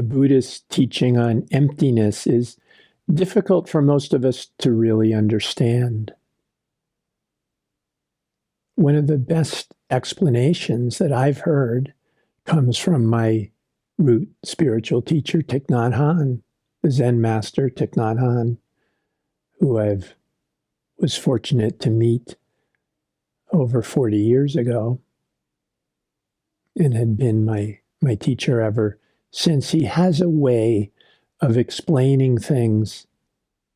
Buddhist teaching on emptiness is difficult for most of us to really understand. One of the best explanations that I've heard comes from my root spiritual teacher, Thich Nhat Hanh, the Zen master, Thich Nhat Hanh, who I was fortunate to meet over 40 years ago and had been my teacher ever since. He has a way of explaining things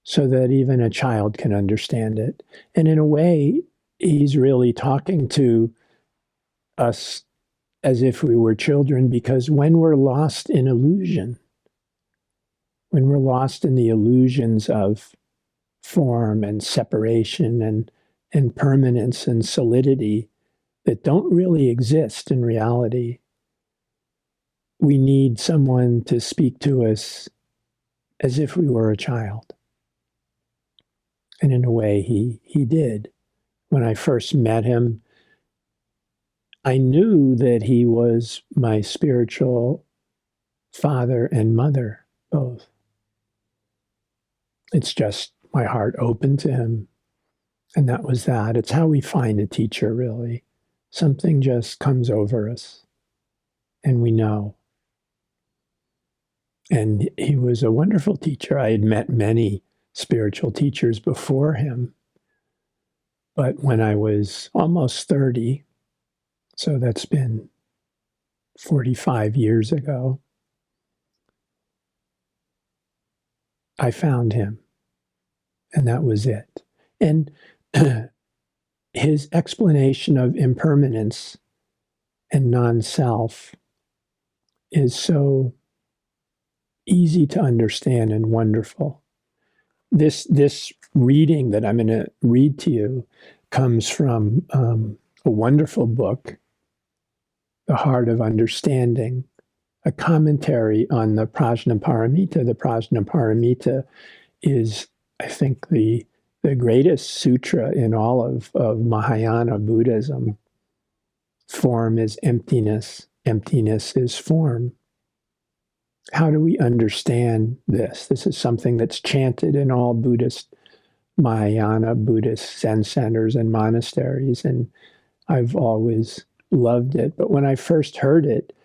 so that even a child can understand it. And in a way, he's really talking to us as if we were children, because when we're lost in illusion, when we're lost in the illusions of form and separation and permanence and solidity that don't really exist in reality, we need someone to speak to us as if we were a child. And in a way, he did. When I first met him, I knew that he was my spiritual father and mother, both. It's just my heart opened to him. And that was that. It's how we find a teacher, really. Something just comes over us and we know. And he was a wonderful teacher. I had met many spiritual teachers before him. But when I was almost 30, so that's been 45 years ago, I found him. And that was it. And his explanation of impermanence and non-self is so easy to understand and wonderful. This reading that I'm going to read to you comes from a wonderful book, The Heart of Understanding, a commentary on the Prajnaparamita. The Prajnaparamita is, I think, the greatest sutra in all of Mahayana Buddhism. Form is emptiness. Emptiness is form. How do we understand this? This is something that's chanted in all Buddhist, Mahayana Buddhist Zen centers and monasteries, and I've always loved it. But when I first heard it,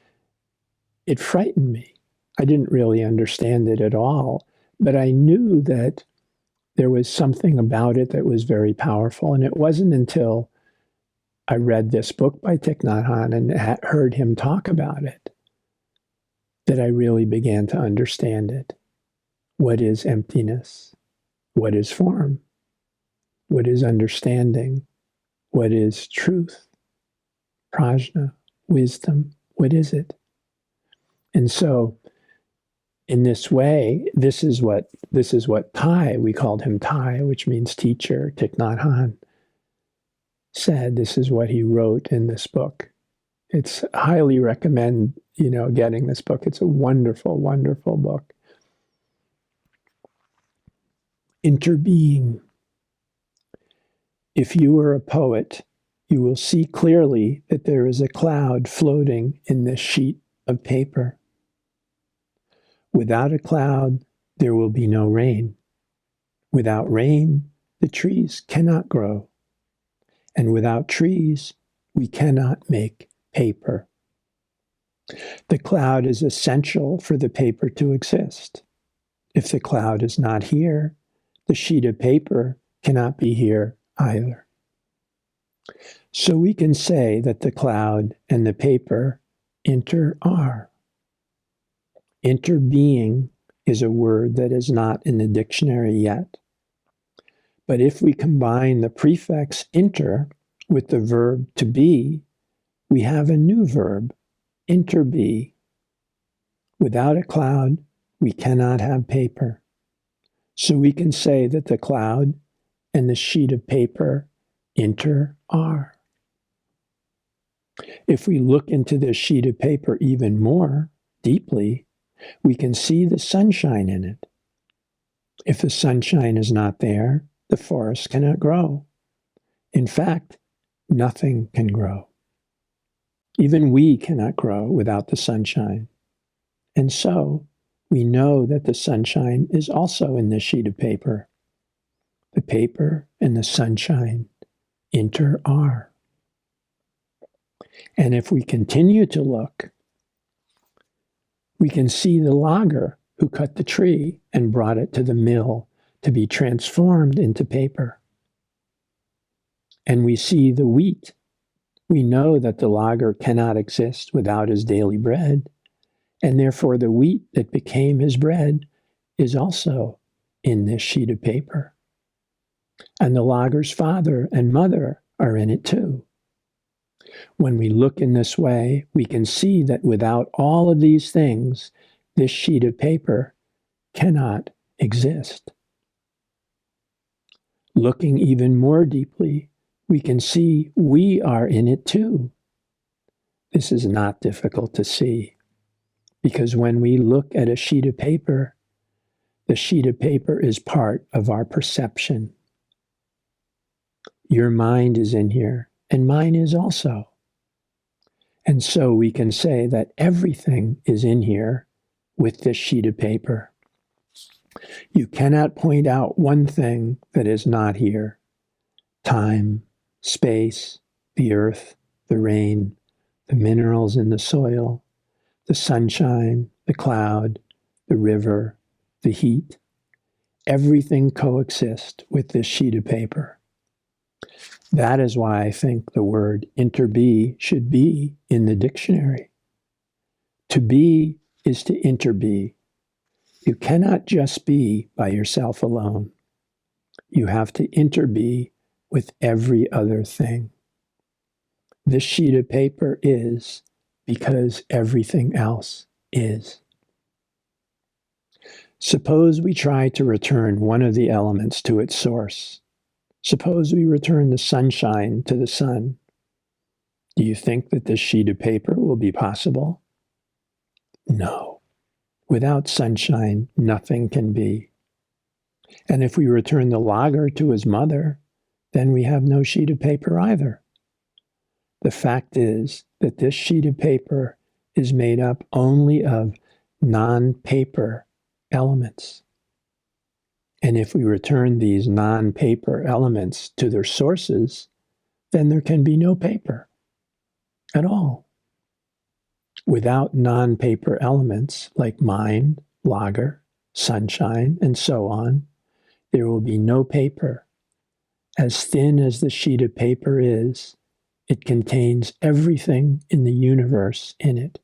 it frightened me. I didn't really understand it at all, but I knew that there was something about it that was very powerful. And it wasn't until I read this book by Thich Nhat Hanh and heard him talk about it that I really began to understand it. What is emptiness? What is form? What is understanding? What is truth? Prajna, wisdom, what is it? And so, in this way, this is what Thai, we called him Thai, which means teacher, Thich Nhat Hanh, said. This is what he wrote in this book. It's highly recommend, getting this book. It's a wonderful, wonderful book. Interbeing. If you were a poet, you will see clearly that there is a cloud floating in this sheet of paper. Without a cloud, there will be no rain. Without rain, the trees cannot grow. And without trees, we cannot make paper. The cloud is essential for the paper to exist. If the cloud is not here, the sheet of paper cannot be here either. So we can say that the cloud and the paper are. Interbeing is a word that is not in the dictionary yet. But if we combine the prefix inter with the verb to be, we have a new verb, interbe. Without a cloud, we cannot have paper. So we can say that the cloud and the sheet of paper are. If we look into this sheet of paper even more deeply, we can see the sunshine in it. If the sunshine is not there, the forest cannot grow. In fact, nothing can grow. Even we cannot grow without the sunshine. And so, we know that the sunshine is also in this sheet of paper. The paper and the sunshine are. And if we continue to look, we can see the logger who cut the tree and brought it to the mill to be transformed into paper. And we see the wheat. We know that the logger cannot exist without his daily bread, and therefore the wheat that became his bread is also in this sheet of paper. And the logger's father and mother are in it too. When we look in this way, we can see that without all of these things, this sheet of paper cannot exist. Looking even more deeply, we can see we are in it too. This is not difficult to see, because when we look at a sheet of paper, the sheet of paper is part of our perception. Your mind is in here, and mine is also. And so we can say that everything is in here with this sheet of paper. You cannot point out one thing that is not here. Time, space, the earth, the rain, the minerals in the soil, the sunshine, the cloud, the river, the heat. Everything coexists with this sheet of paper. That is why I think the word interbe should be in the dictionary. To be is to interbe. You cannot just be by yourself alone. You have to interbe with every other thing. This sheet of paper is because everything else is. Suppose we try to return one of the elements to its source. Suppose we return the sunshine to the sun. Do you think that this sheet of paper will be possible? No. Without sunshine, nothing can be. And if we return the logger to his mother, then we have no sheet of paper either. The fact is that this sheet of paper is made up only of non-paper elements. And if we return these non-paper elements to their sources, then there can be no paper at all. Without non-paper elements like mind, logger, sunshine, and so on, there will be no paper. As thin as the sheet of paper is, it contains everything in the universe in it.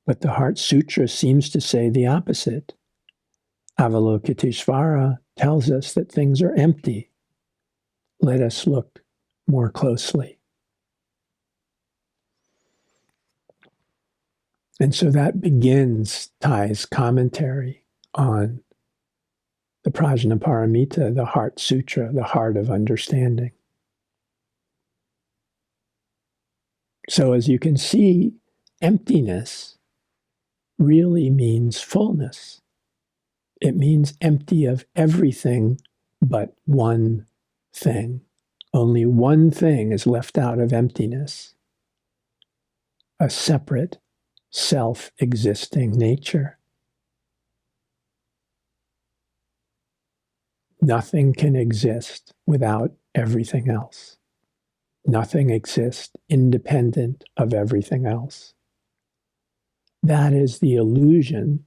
But the Heart Sutra seems to say the opposite. Avalokiteshvara tells us that things are empty. Let us look more closely. And so that begins Thay's commentary on the Prajnaparamita, the Heart Sutra, the heart of understanding. So as you can see, emptiness really means fullness. It means empty of everything but one thing. Only one thing is left out of emptiness: a separate, self-existing nature. Nothing can exist without everything else. Nothing exists independent of everything else. That is the illusion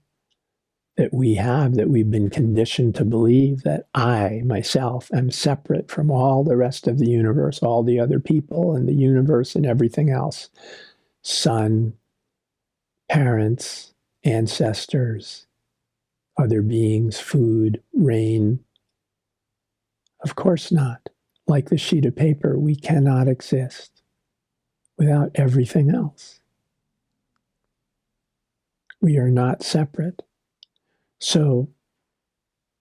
that we have, that we've been conditioned to believe, that I, myself, am separate from all the rest of the universe, all the other people in the universe and everything else. Sun, parents, ancestors, other beings, food, rain. Of course not. Like the sheet of paper, we cannot exist without everything else. We are not separate. So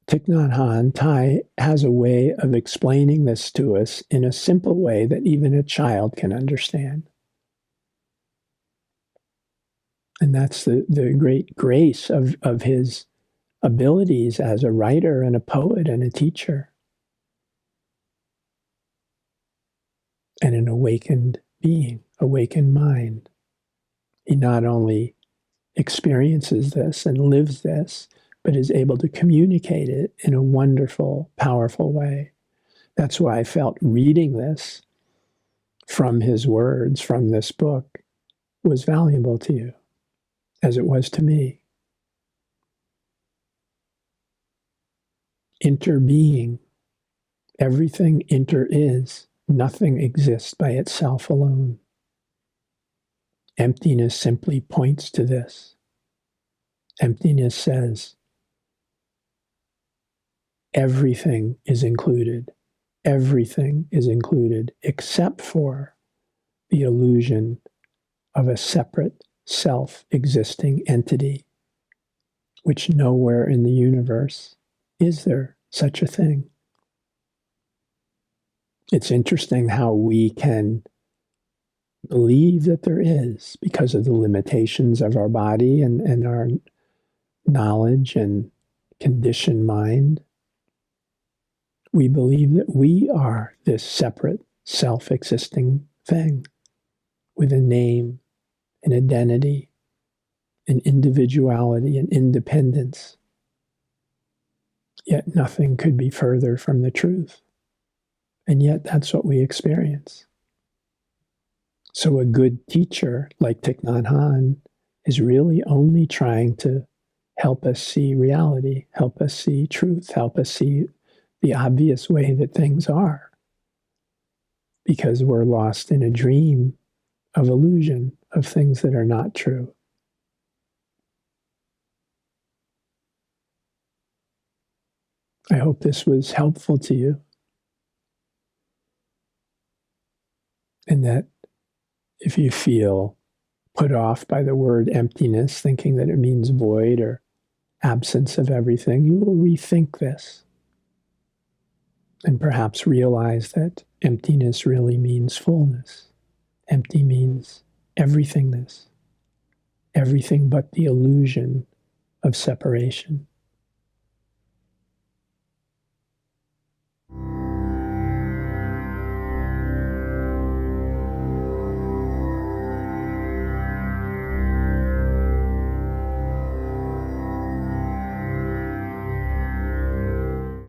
Thich Nhat Hanh, Thay, has a way of explaining this to us in a simple way that even a child can understand. And that's the great grace of his abilities as a writer and a poet and a teacher and an awakened being, awakened mind. He not only experiences this and lives this, but is able to communicate it in a wonderful, powerful way. That's why I felt reading this from his words, from this book, was valuable to you, as it was to me. Interbeing. Everything is. Nothing exists by itself alone. Emptiness simply points to this. Emptiness says, everything is included. Everything is included except for the illusion of a separate, self-existing entity, which nowhere in the universe is there such a thing. It's interesting how we can believe that there is because of the limitations of our body and our knowledge and conditioned mind. We believe that we are this separate, self-existing thing with a name, an identity, an individuality, an independence. Yet nothing could be further from the truth. And yet that's what we experience. So a good teacher like Thich Nhat Hanh is really only trying to help us see reality, help us see truth, help us see the obvious way that things are. Because we're lost in a dream of illusion, of things that are not true. I hope this was helpful to you. And that if you feel put off by the word emptiness, thinking that it means void or absence of everything, you will rethink this and perhaps realize that emptiness really means fullness. Empty means everythingness, everything but the illusion of separation.